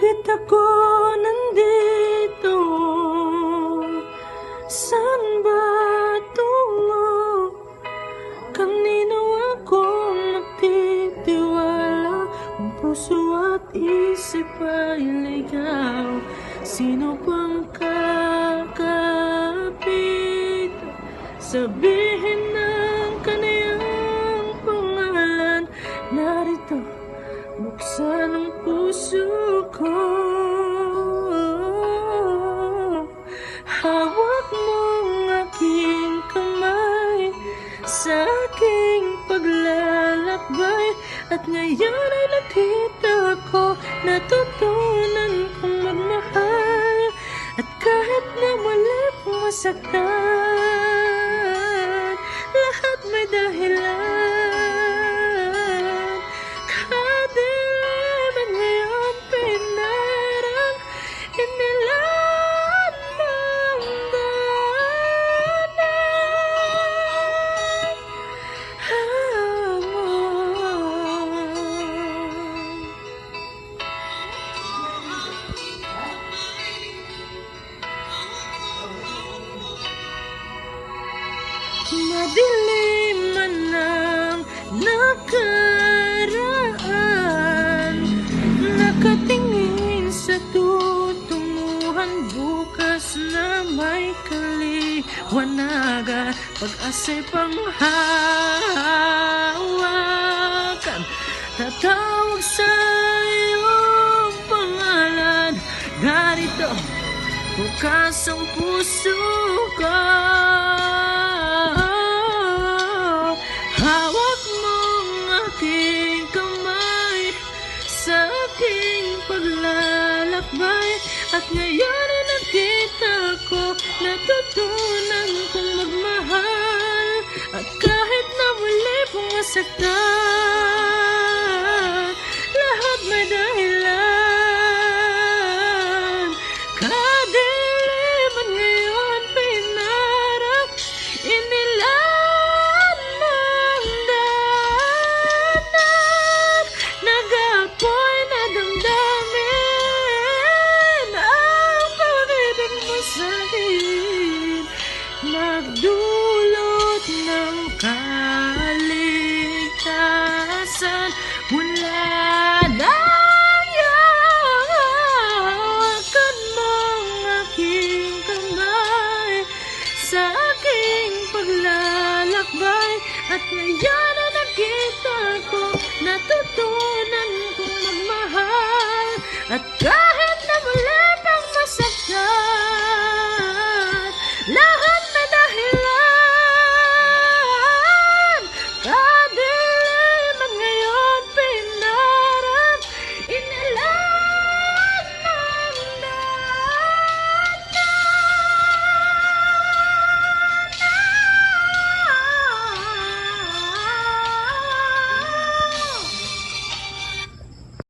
Bakit ako nandito? Saan ba tungo? Kanino ako magtitiwala? Kung puso at isip ay ligaw, sino pang kakapit? Sabihin ng kaniyang pangalan. Narito, buksan ang puso ko. Hawak mong aking kamay sa aking paglalakbay. At ngayon ay nakita ko, natutunan kong magmahal. At kahit na muli kong masaktan, lahat may dahilan. Kadiliman ngayon pinarang inilaan ng madilim man ang nakaraan, nakatingin sa tutunguhan bukas na may kaliwanagan. Pag-asa'y panghawakan, tatawag sa iyong pangalan. Narito, bukas ang puso ko. Hawak mong aking kamay sa aking paglalakbay. At ngayon ay nakita ko, natutunan kong magmahal. At kahit na muli kong masaktan, lahat may dahilan. Kadiliman ngayon pinarang inilaan ng daanan. Nag-aapoy na damdamin ang pag-ibig mo sa'kin, nagdulot ng kaligtasan mula nang yawakan mong aking kamay sa aking paglalakbay. At ngayon na nakita ko, natutunan kong magmahal. At